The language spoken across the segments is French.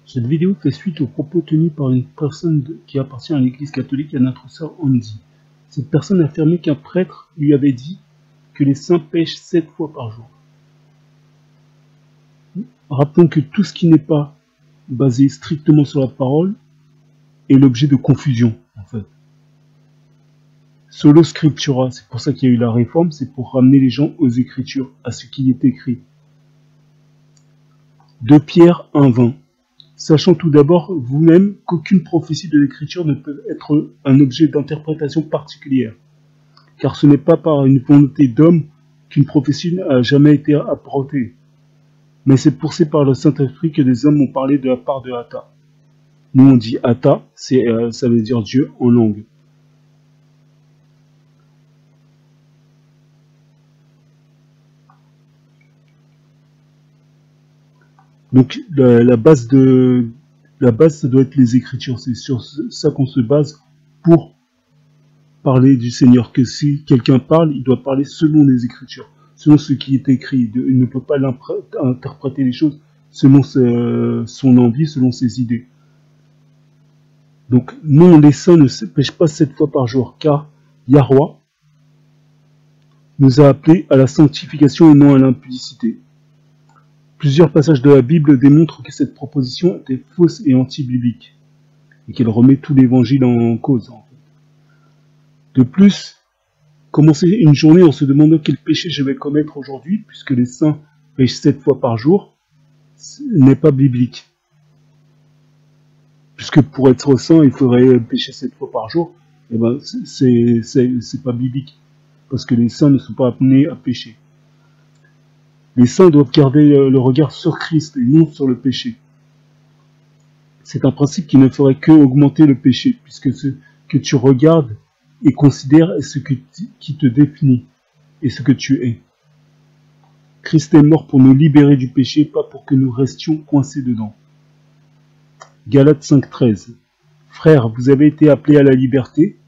Cette vidéo fait suite aux propos tenus par une personne qui appartient à l'Église catholique et à notre sœur Andy. Cette personne affirmait qu'un prêtre lui avait dit que les saints pêchent 7 fois par jour. Rappelons que tout ce qui n'est pas basé strictement sur la parole est l'objet de confusion, en fait. Solo scriptura, c'est pour ça qu'il y a eu la réforme, c'est pour ramener les gens aux Écritures, à ce qui est écrit. 2 Pierre 1,20. Sachant tout d'abord vous-même qu'aucune prophétie de l'Écriture ne peut être un objet d'interprétation particulière, car ce n'est pas par une volonté d'homme qu'une prophétie n'a jamais été apportée, mais c'est poussé par le Saint-Esprit que des hommes ont parlé de la part de Atta. Nous on dit Atta, ça veut dire Dieu en langue. Donc la base, ça doit être les Écritures. C'est sur ça qu'on se base pour parler du Seigneur. Que si quelqu'un parle, il doit parler selon les Écritures, selon ce qui est écrit. Il ne peut pas interpréter les choses selon son envie, selon ses idées. Donc non, les saints ne se pêchent pas 7 fois par jour, car Yahweh nous a appelés à la sanctification et non à l'impudicité. Plusieurs passages de la Bible démontrent que cette proposition est fausse et anti-biblique, et qu'elle remet tout l'évangile en cause. En fait. De plus, commencer une journée en se demandant quel péché je vais commettre aujourd'hui, puisque les saints pêchent 7 fois par jour, n'est pas biblique. Puisque pour être saint, il faudrait pécher 7 fois par jour, et ben c'est pas biblique, parce que les saints ne sont pas appelés à pécher. Les saints doivent garder le regard sur Christ et non sur le péché. C'est un principe qui ne ferait que augmenter le péché, puisque ce que tu regardes et considères est ce qui te définit et ce que tu es. Christ est mort pour nous libérer du péché, pas pour que nous restions coincés dedans. Galates 5,13. Frères, vous avez été appelés à la liberté.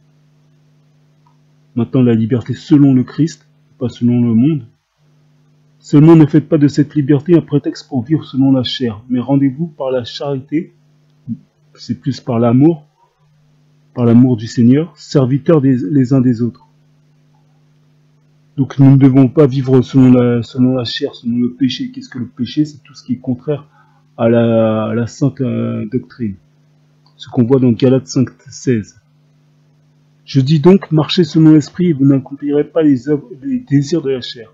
Maintenant, la liberté selon le Christ, pas selon le monde. Seulement ne faites pas de cette liberté un prétexte pour vivre selon la chair, mais rendez-vous par la charité, c'est plus par l'amour du Seigneur, serviteurs les uns des autres. Donc nous ne devons pas vivre selon la chair, selon le péché. Qu'est-ce que le péché? C'est tout ce qui est contraire à la sainte doctrine. Ce qu'on voit dans Galates 5,16. Je dis donc, marchez selon l'esprit et vous n'accomplirez pas les désirs de la chair.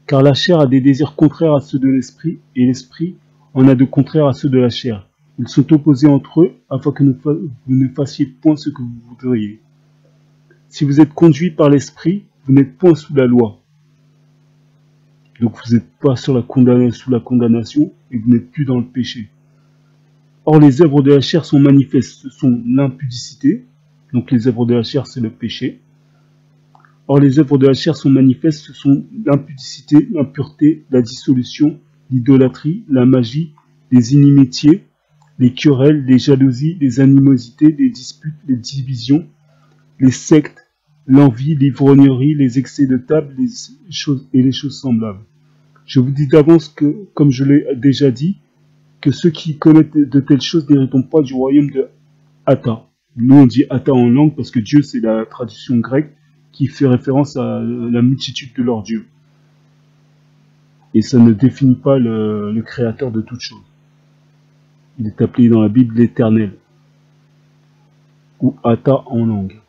Car la chair a des désirs contraires à ceux de l'esprit, et l'esprit en a de contraires à ceux de la chair. Ils sont opposés entre eux, afin que vous ne fassiez point ce que vous voudriez. Si vous êtes conduits par l'esprit, vous n'êtes point sous la loi. Donc vous n'êtes pas sous la condamnation, et vous n'êtes plus dans le péché. Or les œuvres de la chair sont manifestes, ce sont l'impudicité, donc les œuvres de la chair c'est le péché. Or, les œuvres de la chair sont manifestes, ce sont l'impudicité, l'impureté, la dissolution, l'idolâtrie, la magie, les inimitiés, les querelles, les jalousies, les animosités, les disputes, les divisions, les sectes, l'envie, l'ivrognerie, les excès de table, les choses semblables. Je vous dis d'avance que, comme je l'ai déjà dit, que ceux qui commettent de telles choses n'héritent pas du royaume de Atta. Nous, on dit Atta en langue parce que Dieu, c'est la traduction grecque, qui fait référence à la multitude de leurs dieux. Et ça ne définit pas le créateur de toutes choses. Il est appelé dans la Bible l'Éternel, ou Atta en langue.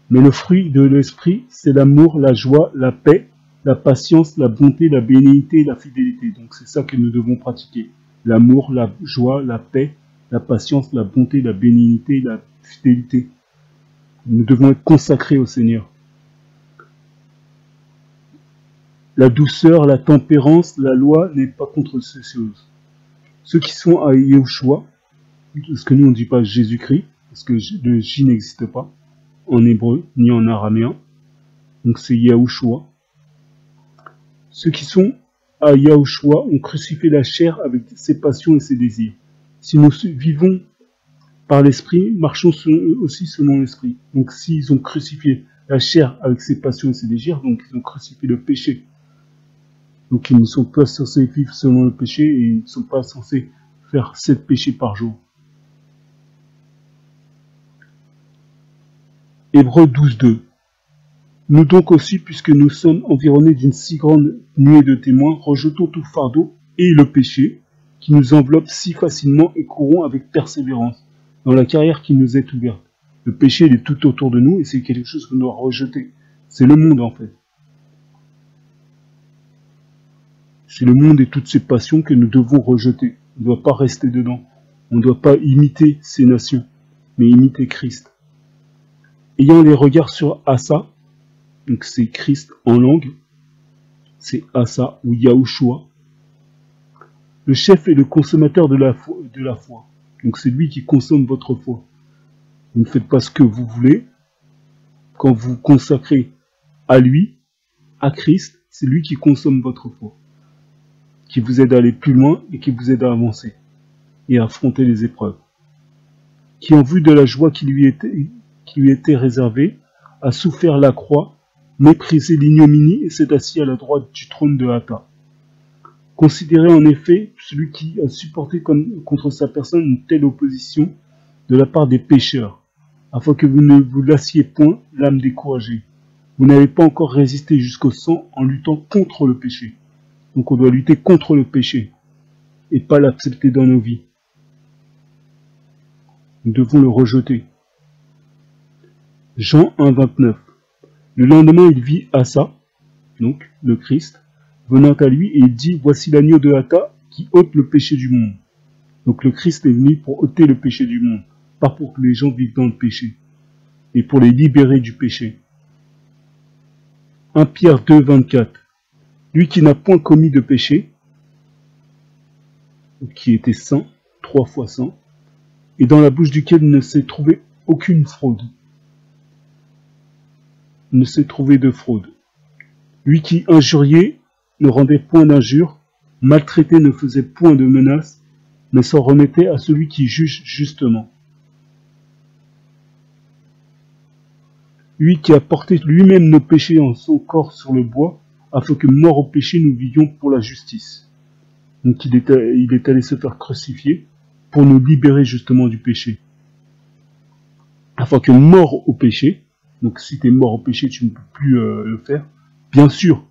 Mais le fruit de l'esprit, c'est l'amour, la joie, la paix, la patience, la bonté, la bénignité et la fidélité. Donc c'est ça que nous devons pratiquer. L'amour, la joie, la paix, la patience, la bonté, la bénignité et la fidélité. Nous devons être consacrés au Seigneur. La douceur, la tempérance, la loi n'est pas contre ces choses. Ceux qui sont à Yahushua, parce que nous on ne dit pas Jésus-Christ, parce que le J n'existe pas en hébreu ni en araméen, donc c'est Yahushua. Ceux qui sont à Yahushua ont crucifié la chair avec ses passions et ses désirs. Si nous vivons par l'esprit, marchons aussi selon l'esprit. Donc s'ils ont crucifié la chair avec ses passions et ses désirs, donc ils ont crucifié le péché. Donc ils ne sont pas censés vivre selon le péché et ils ne sont pas censés faire 7 péchés par jour. Hébreux 12:2. Nous donc aussi, puisque nous sommes environnés d'une si grande nuée de témoins, rejetons tout fardeau et le péché qui nous enveloppe si facilement et courons avec persévérance dans la carrière qui nous est ouverte. Le péché, il est tout autour de nous et c'est quelque chose qu'on doit rejeter. C'est le monde en fait. C'est le monde et toutes ses passions que nous devons rejeter. On ne doit pas rester dedans. On ne doit pas imiter ces nations, mais imiter Christ. Ayant les regards sur Asa, donc c'est Christ en langue, c'est Asa ou Yahushua, le chef est le consommateur de la foi. Donc c'est lui qui consomme votre foi. Vous ne faites pas ce que vous voulez. Quand vous consacrez à lui, à Christ, c'est lui qui consomme votre foi, qui vous aide à aller plus loin et qui vous aide à avancer et à affronter les épreuves. Qui, en vue de la joie qui lui était réservée, a souffert la croix, méprisé l'ignominie et s'est assis à la droite du trône de Hata. Considérez en effet celui qui a supporté contre sa personne une telle opposition de la part des pécheurs, afin que vous ne vous lassiez point l'âme découragée. Vous n'avez pas encore résisté jusqu'au sang en luttant contre le péché. Donc on doit lutter contre le péché et pas l'accepter dans nos vies. Nous devons le rejeter. Jean 1,29. Le lendemain, il vit Asa, donc le Christ, venant à lui et il dit, voici l'agneau de Hata qui ôte le péché du monde. Donc le Christ est venu pour ôter le péché du monde, pas pour que les gens vivent dans le péché, et pour les libérer du péché. 1 Pierre 2,24. Lui qui n'a point commis de péché, qui était saint, 3 fois saint, et dans la bouche duquel ne s'est trouvé aucune fraude. Ne s'est trouvé de fraude. Lui qui injuriait ne rendait point d'injure, maltraité ne faisait point de menaces, mais s'en remettait à celui qui juge justement. Lui qui a porté lui-même nos péchés en son corps sur le bois, afin que mort au péché nous vivions pour la justice. Donc il est allé se faire crucifier pour nous libérer justement du péché. Afin que mort au péché, donc si tu es mort au péché, tu ne peux plus le faire. Bien sûr,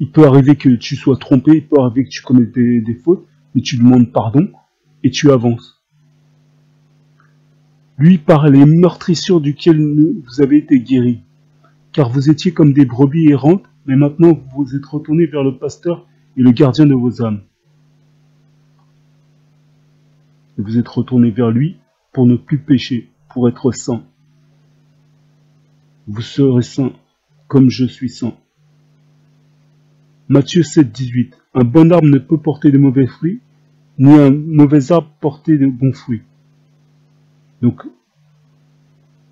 il peut arriver que tu sois trompé, il peut arriver que tu commettes des fautes, mais tu demandes pardon et tu avances. Lui par les meurtrissures duquel vous avez été guéris, car vous étiez comme des brebis errantes, mais maintenant vous vous êtes retournés vers le pasteur et le gardien de vos âmes. Et vous êtes retournés vers lui pour ne plus pécher, pour être saint. Vous serez saint comme je suis saint. Matthieu 7,18. Un bon arbre ne peut porter de mauvais fruits, ni un mauvais arbre porter de bons fruits. Donc,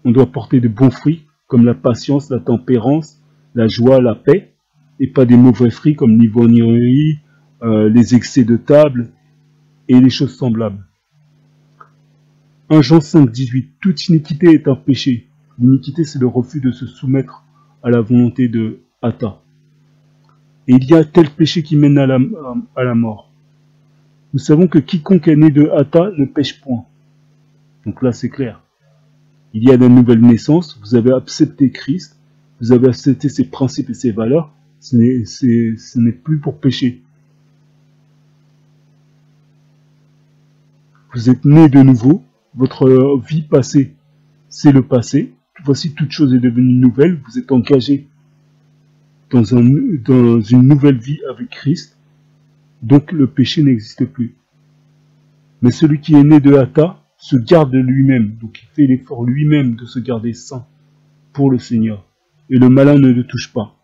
on doit porter de bons fruits, comme la patience, la tempérance, la joie, la paix, et pas des mauvais fruits comme l'ivrognerie, les excès de table, et les choses semblables. 1 Jean 5,18. Toute iniquité est un péché. L'iniquité, c'est le refus de se soumettre à la volonté de Hata. Et il y a tel péché qui mène à la mort. Nous savons que quiconque est né de Hata ne pêche point. Donc là, c'est clair. Il y a la nouvelle naissance, vous avez accepté Christ, vous avez accepté ses principes et ses valeurs, ce n'est plus pour pécher. Vous êtes né de nouveau, votre vie passée, c'est le passé. Voici, toute chose est devenue nouvelle, vous êtes engagé dans une nouvelle vie avec Christ, donc le péché n'existe plus. Mais celui qui est né de Hata se garde de lui-même, donc il fait l'effort lui-même de se garder saint pour le Seigneur. Et le malin ne le touche pas.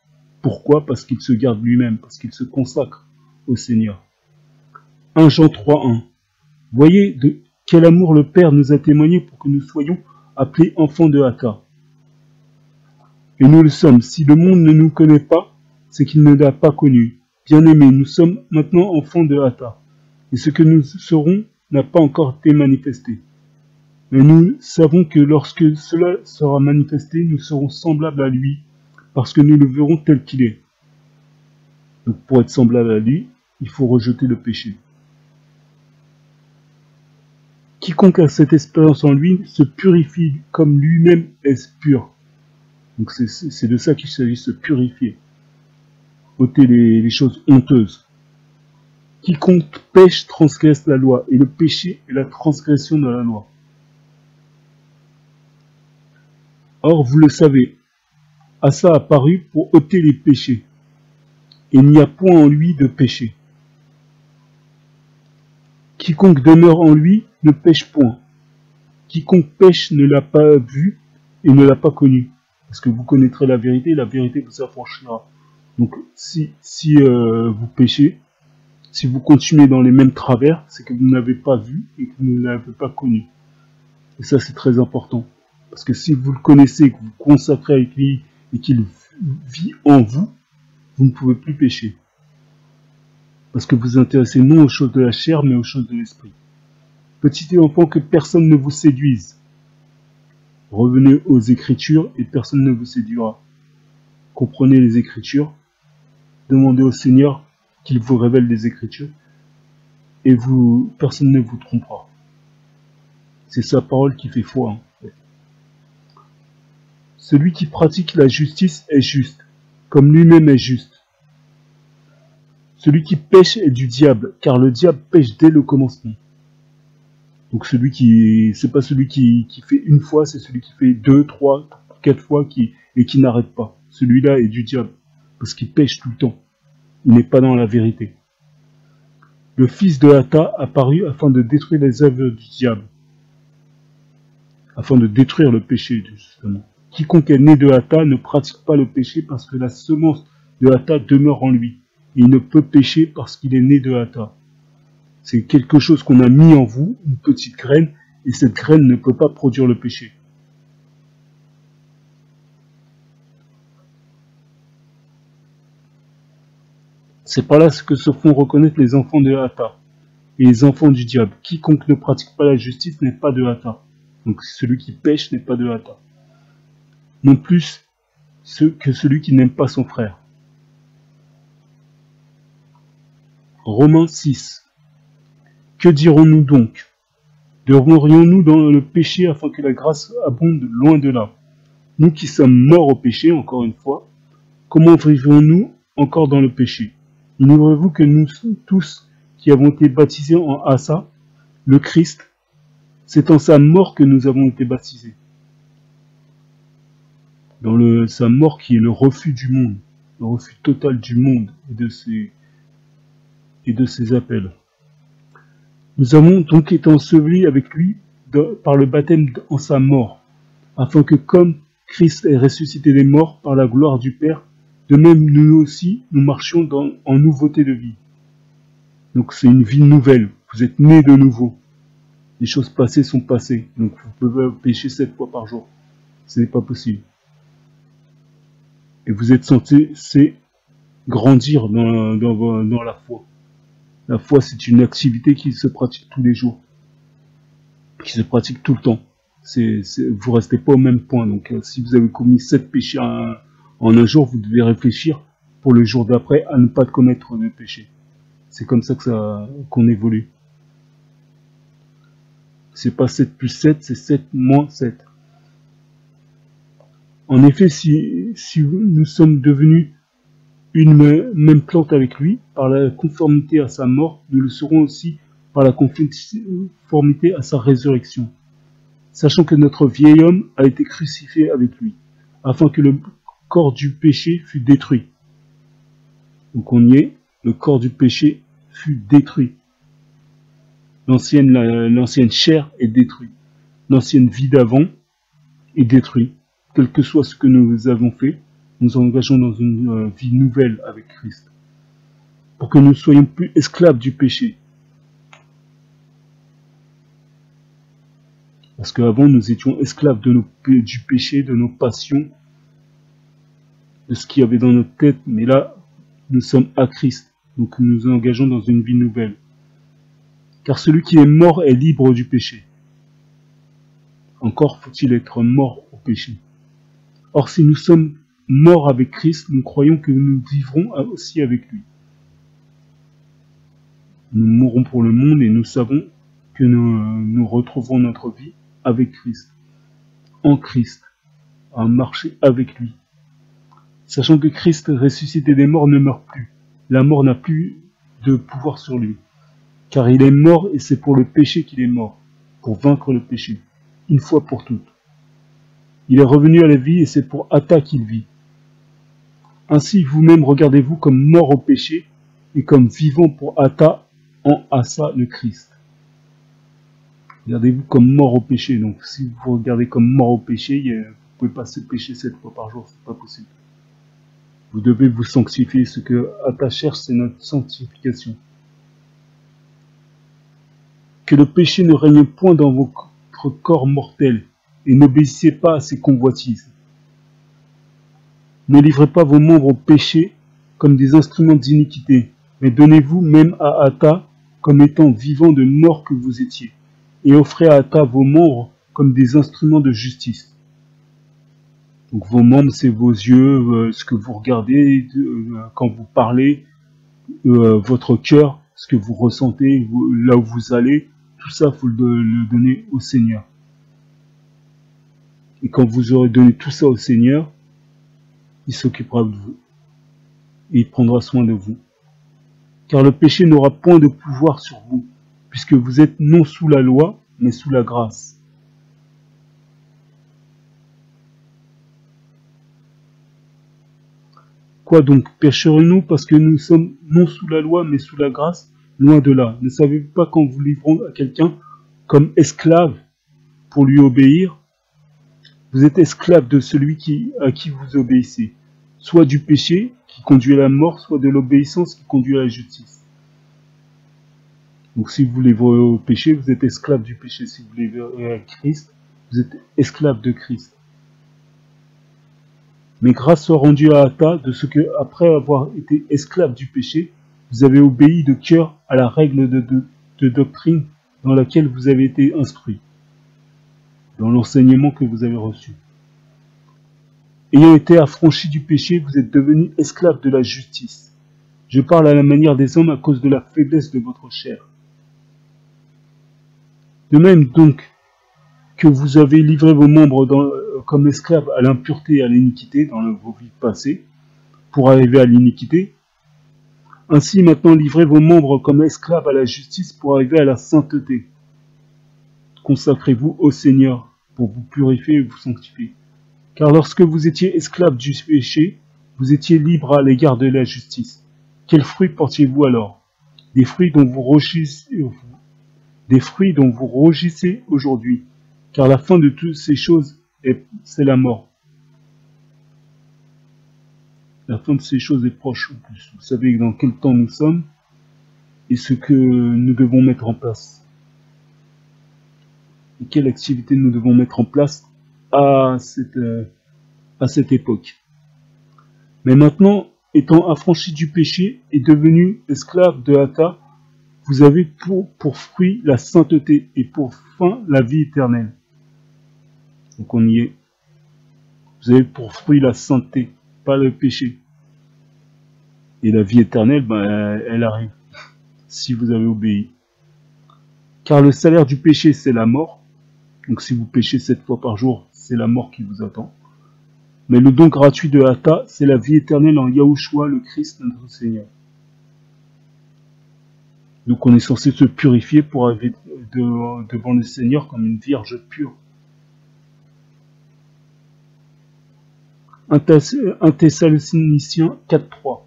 Pourquoi? Parce qu'il se garde lui-même, parce qu'il se consacre au Seigneur. 1 Jean 3,1. Voyez de quel amour le Père nous a témoigné pour que nous soyons appelés enfants de Hata. Et nous le sommes. Si le monde ne nous connaît pas, c'est qu'il ne l'a pas connu. Bien-aimés, nous sommes maintenant enfants de Hata. Et ce que nous serons n'a pas encore été manifesté. Mais nous savons que lorsque cela sera manifesté, nous serons semblables à lui, parce que nous le verrons tel qu'il est. Donc pour être semblable à lui, il faut rejeter le péché. Quiconque a cette espérance en lui se purifie comme lui-même est pur. Donc c'est de ça qu'il s'agit, se purifier. Ôter les choses honteuses. Quiconque pêche transgresse la loi, et le péché est la transgression de la loi. Or, vous le savez, Asa a apparu pour ôter les péchés, et il n'y a point en lui de péché. Quiconque demeure en lui ne pêche point. Quiconque pêche ne l'a pas vu et ne l'a pas connu. Parce que vous connaîtrez la vérité vous affranchira. Donc, si vous péchez, si vous continuez dans les mêmes travers, c'est que vous n'avez pas vu et que vous ne l'avez pas connu. Et ça, c'est très important. Parce que si vous le connaissez, que vous vous consacrez avec lui et qu'il vit en vous, vous ne pouvez plus pécher. Parce que vous vous intéressez non aux choses de la chair, mais aux choses de l'esprit. Petit enfant, que personne ne vous séduise. Revenez aux Écritures et personne ne vous séduira. Comprenez les Écritures. Demandez au Seigneur qu'il vous révèle les Écritures. Et personne ne vous trompera. C'est sa parole qui fait foi. En fait. Celui qui pratique la justice est juste, comme lui-même est juste. Celui qui pêche est du diable, car le diable pêche dès le commencement. Donc c'est pas celui qui fait une fois, c'est celui qui fait 2, 3, 4 fois et qui n'arrête pas. Celui-là est du diable, parce qu'il pêche tout le temps. Il n'est pas dans la vérité. Le fils de Hata apparut afin de détruire les œuvres du diable, afin de détruire le péché, justement. Quiconque est né de Hata ne pratique pas le péché parce que la semence de Hata demeure en lui. Et il ne peut pécher parce qu'il est né de Hata. C'est quelque chose qu'on a mis en vous, une petite graine, et cette graine ne peut pas produire le péché. C'est par là que se font reconnaître les enfants de Hata et les enfants du diable. Quiconque ne pratique pas la justice n'est pas de Hata. Donc celui qui pêche n'est pas de Hata. Non plus que celui qui n'aime pas son frère. Romains 6. Que dirons-nous donc? Demeurions-nous dans le péché afin que la grâce abonde? Loin de là. Nous qui sommes morts au péché, encore une fois, comment vivons-nous encore dans le péché? Ignorez-vous que nous tous qui avons été baptisés en Asa, le Christ, c'est en sa mort que nous avons été baptisés. Dans sa mort qui est le refus du monde, le refus total du monde et de ses appels. Nous avons donc été ensevelis avec lui par le baptême en sa mort, afin que comme Christ est ressuscité des morts par la gloire du Père, de même nous aussi, nous marchions en nouveauté de vie. Donc c'est une vie nouvelle, vous êtes nés de nouveau. Les choses passées sont passées, donc vous pouvez pécher 7 fois par jour. Ce n'est pas possible. Et vous êtes censé grandir dans la foi. La foi, c'est une activité qui se pratique tous les jours, qui se pratique tout le temps. Vous restez pas au même point. Donc, si vous avez commis 7 péchés en un jour, vous devez réfléchir pour le jour d'après à ne pas commettre de péché. C'est comme ça qu'on évolue. C'est pas 7 plus 7, c'est 7 moins 7. En effet, si nous sommes devenus une même plante avec lui, par la conformité à sa mort, nous le serons aussi par la conformité à sa résurrection. Sachant que notre vieil homme a été crucifié avec lui, afin que le corps du péché fût détruit. Donc on y est, le corps du péché fut détruit. L'ancienne chair est détruite. L'ancienne vie d'avant est détruite. Quel que soit ce que nous avons fait, nous engageons dans une vie nouvelle avec Christ. Pour que nous ne soyons plus esclaves du péché. Parce qu'avant, nous étions esclaves du péché, de nos passions, de ce qu'il y avait dans notre tête. Mais là, nous sommes à Christ. Donc nous nous engageons dans une vie nouvelle. Car celui qui est mort est libre du péché. Encore faut-il être mort au péché. Or, si nous sommes morts avec Christ, nous croyons que nous vivrons aussi avec lui. Nous mourrons pour le monde et nous savons que nous retrouverons notre vie avec Christ, en Christ, à marcher avec lui. Sachant que Christ ressuscité des morts ne meurt plus. La mort n'a plus de pouvoir sur lui. Car il est mort et c'est pour le péché qu'il est mort, pour vaincre le péché, une fois pour toutes. Il est revenu à la vie et c'est pour Ata qu'il vit. Ainsi vous-même regardez-vous comme mort au péché et comme vivant pour Ata en Asa le Christ. Regardez-vous comme mort au péché. Donc si vous vous regardez comme mort au péché, vous ne pouvez pas se pécher 7 fois par jour, c'est pas possible. Vous devez vous sanctifier. Ce que Ata cherche, c'est notre sanctification. Que le péché ne règne point dans votre corps mortel et n'obéissez pas à ses convoitises. Ne livrez pas vos membres au péché comme des instruments d'iniquité, mais donnez-vous même à Ata comme étant vivant de mort que vous étiez, et offrez à Ata vos membres comme des instruments de justice. Donc vos membres, c'est vos yeux, ce que vous regardez quand vous parlez, votre cœur, ce que vous ressentez, là où vous allez, tout ça, il faut le donner au Seigneur. Et quand vous aurez donné tout ça au Seigneur, il s'occupera de vous. Et il prendra soin de vous. Car le péché n'aura point de pouvoir sur vous, puisque vous êtes non sous la loi, mais sous la grâce. Quoi donc, pécherons-nous parce que nous sommes non sous la loi, mais sous la grâce? Loin de là. Ne savez-vous pas qu'en vous livrant à quelqu'un comme esclave pour lui obéir, vous êtes esclave de celui à qui vous obéissez, soit du péché qui conduit à la mort, soit de l'obéissance qui conduit à la justice. Donc si vous livrez au péché, vous êtes esclave du péché. Si vous livrez à Christ, vous êtes esclave de Christ. Mais grâce soit rendue à Ata de ce que, après avoir été esclave du péché, vous avez obéi de cœur à la règle de doctrine dans laquelle vous avez été instruit, dans l'enseignement que vous avez reçu. Ayant été affranchis du péché, vous êtes devenus esclaves de la justice. Je parle à la manière des hommes à cause de la faiblesse de votre chair. De même donc que vous avez livré vos membres comme esclaves à l'impureté et à l'iniquité dans vos vies passées, pour arriver à l'iniquité, ainsi maintenant livrez vos membres comme esclaves à la justice pour arriver à la sainteté. Consacrez-vous au Seigneur pour vous purifier et vous sanctifier. Car lorsque vous étiez esclaves du péché, vous étiez libres à l'égard de la justice. Quels fruits portiez-vous alors? Des fruits dont vous rougissez aujourd'hui. Car la fin de toutes ces choses, c'est la mort. La fin de ces choses est proche en plus. Vous savez dans quel temps nous sommes et ce que nous devons mettre en place. Et quelle activité nous devons mettre en place à cette époque. Mais maintenant, étant affranchis du péché et devenus esclaves de Ata, vous avez pour fruit la sainteté et pour fin la vie éternelle. Donc on y est. Vous avez pour fruit la sainteté, pas le péché. Et la vie éternelle, elle arrive, si vous avez obéi. Car le salaire du péché, c'est la mort. Donc si vous péchez 7 fois par jour, c'est la mort qui vous attend. Mais le don gratuit de Ata, c'est la vie éternelle en Yahushua, le Christ, notre Seigneur. Donc on est censé se purifier pour arriver devant le Seigneur comme une vierge pure. 1 Thessaloniciens 4.3.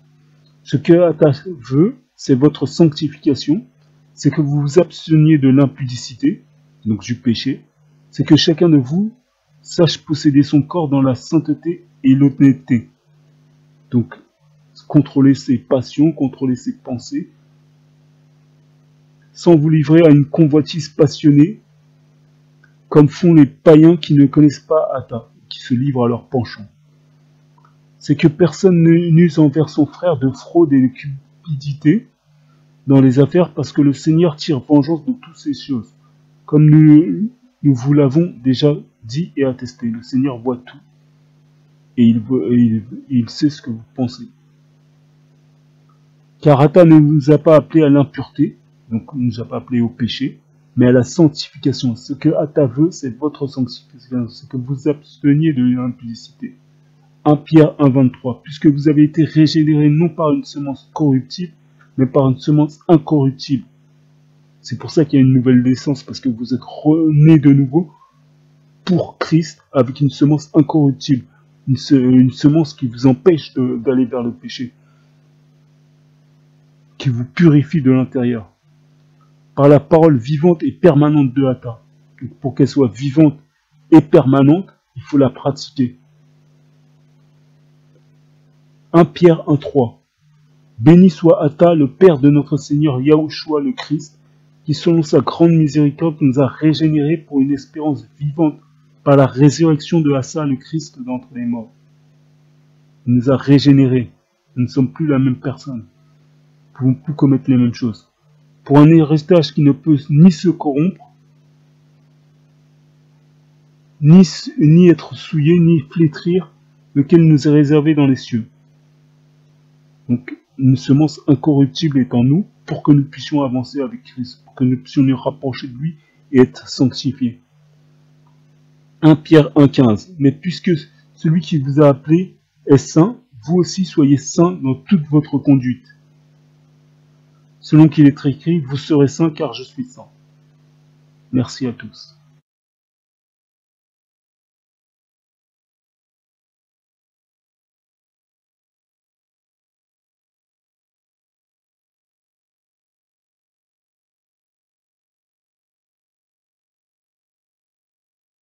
Ce que Ata veut, c'est votre sanctification, c'est que vous vous absteniez de l'impudicité, donc du péché, c'est que chacun de vous sache posséder son corps dans la sainteté et l'honnêteté. Donc, contrôler ses passions, contrôler ses pensées, sans vous livrer à une convoitise passionnée, comme font les païens qui ne connaissent pas Ata, qui se livrent à leur penchant. C'est que personne n'use envers son frère de fraude et de cupidité dans les affaires, parce que le Seigneur tire vengeance de toutes ces choses. Comme nous vous l'avons déjà dit et attesté, le Seigneur voit tout, et il sait ce que vous pensez. Car Ata ne vous a pas appelé à l'impureté, Donc, il ne nous a pas appelés au péché, mais à la sanctification. Ce que Atta veut, c'est votre sanctification, c'est que vous absteniez de l'impudicité. 1 Pierre 1,23. Puisque vous avez été régénérés non par une semence corruptible, mais par une semence incorruptible. C'est pour ça qu'il y a une nouvelle naissance, parce que vous êtes renés de nouveau pour Christ avec une semence incorruptible. Une semence qui vous empêche d'aller vers le péché, qui vous purifie de l'intérieur. Par la parole vivante et permanente de Atta. Pour qu'elle soit vivante et permanente, il faut la pratiquer. 1 Pierre 1,3. Béni soit Atta, le Père de notre Seigneur Yahushua le Christ, qui selon sa grande miséricorde nous a régénérés pour une espérance vivante par la résurrection de Assa le Christ d'entre les morts. Il nous a régénérés. Nous ne sommes plus la même personne. Nous ne pouvons plus commettre les mêmes choses. Pour un héritage qui ne peut ni se corrompre, ni être souillé, ni flétrir, lequel nous est réservé dans les cieux. Donc, une semence incorruptible est en nous pour que nous puissions avancer avec Christ, pour que nous puissions nous rapprocher de lui et être sanctifiés. 1 Pierre 1,15. Mais puisque celui qui vous a appelé est saint, vous aussi soyez saints dans toute votre conduite. Selon qu'il est écrit, vous serez saints car je suis saint. Merci à tous.